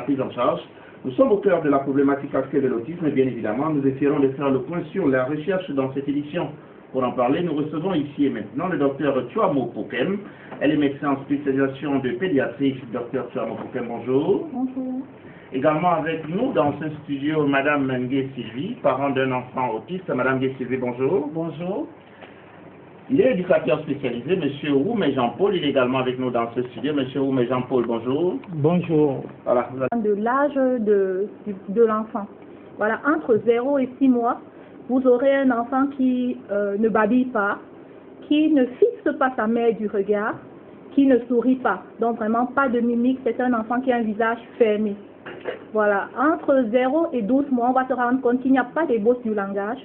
prise en charge. Nous sommes au cœur de la problématique actuelle de l'autisme et bien évidemment, nous essaierons de faire le point sur la recherche dans cette édition. Pour en parler, nous recevons ici et maintenant le docteur Tuamo Pokem. Elle est médecin en spécialisation de pédiatrie. Docteur Tuamo Pokem, bonjour. Bonjour. Également avec nous dans ce studio, Madame Ngué Sylvie, parent d'un enfant autiste. Madame Ngué Sylvie, bonjour. Bonjour. Il est éducateur spécialisé, Monsieur Roumé Jean-Paul. Il est également avec nous dans ce studio. Monsieur Roumé Jean-Paul, bonjour. Bonjour. Voilà. De l'âge de l'enfant. Voilà, entre 0 et 6 mois, vous aurez un enfant qui ne babille pas, qui ne fixe pas sa mère du regard, qui ne sourit pas. Donc vraiment pas de mimique, c'est un enfant qui a un visage fermé. Voilà, entre 0 et 12 mois, on va se rendre compte qu'il n'y a pas d'ébauche du langage,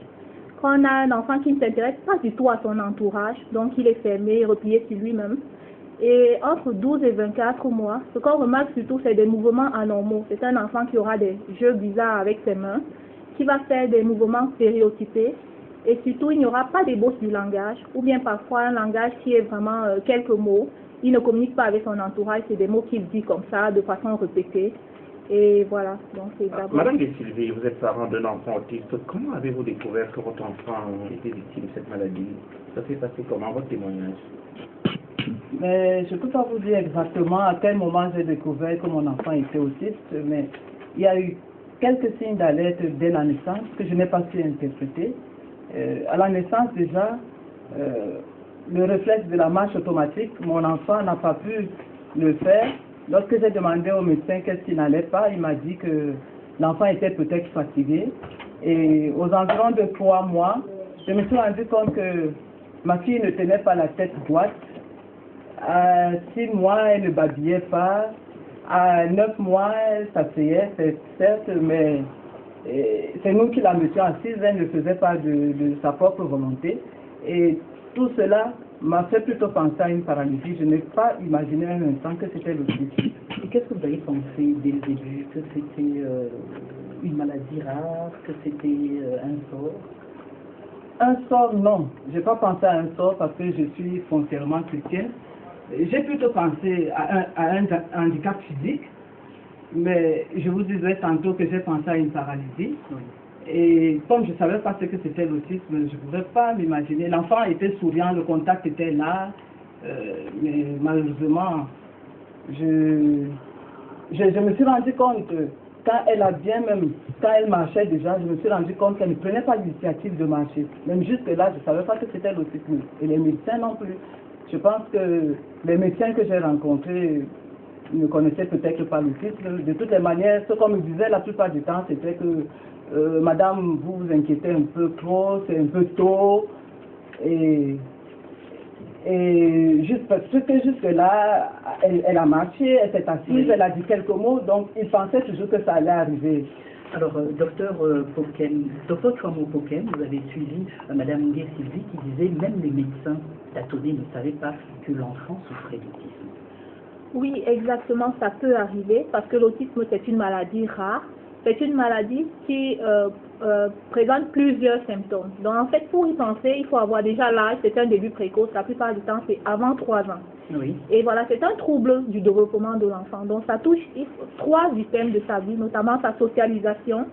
qu'on a un enfant qui ne s'intéresse pas du tout à son entourage, donc il est fermé, replié sur lui-même. Et entre 12 et 24 mois, ce qu'on remarque surtout, c'est des mouvements anormaux. C'est un enfant qui aura des jeux bizarres avec ses mains, qui va faire des mouvements stéréotypés. Et surtout, il n'y aura pas d'ébauche du langage, ou bien parfois un langage qui est vraiment quelques mots. Il ne communique pas avec son entourage, c'est des mots qu'il dit comme ça, de façon répétée. Et voilà, donc c'est d'abord... Madame Sylvie, vous êtes parent d'un enfant autiste. Comment avez-vous découvert que votre enfant était victime de cette maladie? Ça s'est passé comment, votre témoignage? Mais je ne peux pas vous dire exactement à quel moment j'ai découvert que mon enfant était autiste, mais il y a eu quelques signes d'alerte dès la naissance que je n'ai pas su interpréter. À la naissance déjà, le réflexe de la marche automatique, mon enfant n'a pas pu le faire. Lorsque j'ai demandé au médecin qu'est-ce qui n'allait pas, il m'a dit que l'enfant était peut-être fatigué. Et aux environs de 3 mois, je me suis rendu compte que ma fille ne tenait pas la tête droite. À 6 mois, elle ne babillait pas. À 9 mois, elle s'asseyait, certes, mais c'est nous qui la mettions assise, elle ne faisait pas de sa propre volonté. Et tout cela m'a fait plutôt penser à une paralysie. Je n'ai pas imaginé un instant que c'était l'autisme. Et qu'est-ce que vous avez pensé dès le début? Que c'était une maladie rare? Que c'était un sort? Un sort, non. Je n'ai pas pensé à un sort parce que je suis foncièrement chrétienne. J'ai plutôt pensé à un handicap physique, mais je vous disais tantôt que j'ai pensé à une paralysie. Oui. Et comme je ne savais pas ce que c'était l'autisme, je ne pouvais pas m'imaginer. L'enfant était souriant, le contact était là, mais malheureusement, je me suis rendu compte, quand elle marchait déjà, je me suis rendu compte qu'elle ne prenait pas l'initiative de marcher. Même jusque-là, je ne savais pas que c'était l'autisme. Et les médecins non plus. Je pense que les médecins que j'ai rencontrés ne connaissaient peut-être pas l'autisme. De toutes les manières, ce qu'on me disait la plupart du temps, c'était que madame, vous vous inquiétez un peu trop, c'est un peu tôt. Et juste parce que jusque-là, elle a marché, elle s'est assise, oui. Elle a dit quelques mots, donc il pensait toujours que ça allait arriver. Alors, docteur Tuamo Pokem, vous avez suivi madame Ngué Sylvie qui disait même les médecins tâtonnés ne savaient pas que l'enfant souffrait d'autisme. Oui, exactement, ça peut arriver parce que l'autisme, c'est une maladie rare. C'est une maladie qui présente plusieurs symptômes. Donc, en fait, pour y penser, il faut avoir déjà l'âge, c'est un début précoce. La plupart du temps, c'est avant 3 ans. Oui. Et voilà, c'est un trouble du développement de l'enfant. Donc, ça touche 3 systèmes de sa vie, notamment sa socialisation,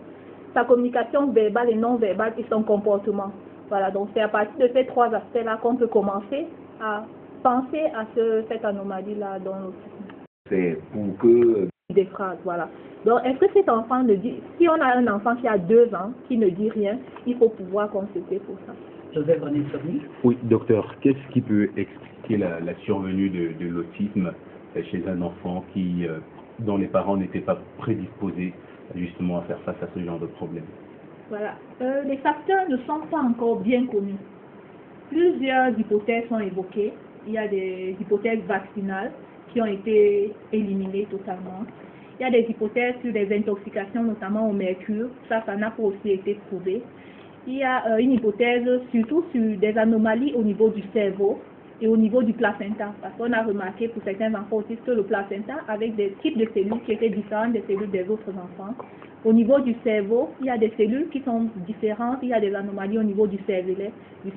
sa communication verbale et non verbale et son comportement. Voilà, donc c'est à partir de ces 3 aspects-là qu'on peut commencer à penser à cette anomalie-là dans l'autisme. C'est pour que... Des phrases, voilà. Donc, est-ce que cet enfant ne dit... Si on a un enfant qui a 2 ans, qui ne dit rien, il faut pouvoir consulter pour ça. Joseph René Sorny. Oui, docteur, qu'est-ce qui peut expliquer la survenue de l'autisme chez un enfant dont les parents n'étaient pas prédisposés justement à faire face à ce genre de problème? Voilà. Les facteurs ne sont pas encore bien connus. Plusieurs hypothèses sont évoquées. Il y a des hypothèses vaccinales qui ont été éliminées totalement. Il y a des hypothèses sur des intoxications, notamment au mercure. Ça n'a pas aussi été prouvé. Il y a une hypothèse surtout sur des anomalies au niveau du cerveau et au niveau du placenta. Parce qu'on a remarqué pour certains enfants autistes que le placenta avec des types de cellules qui étaient différentes des cellules des autres enfants. Au niveau du cerveau, il y a des cellules qui sont différentes, il y a des anomalies au niveau du cervelet, du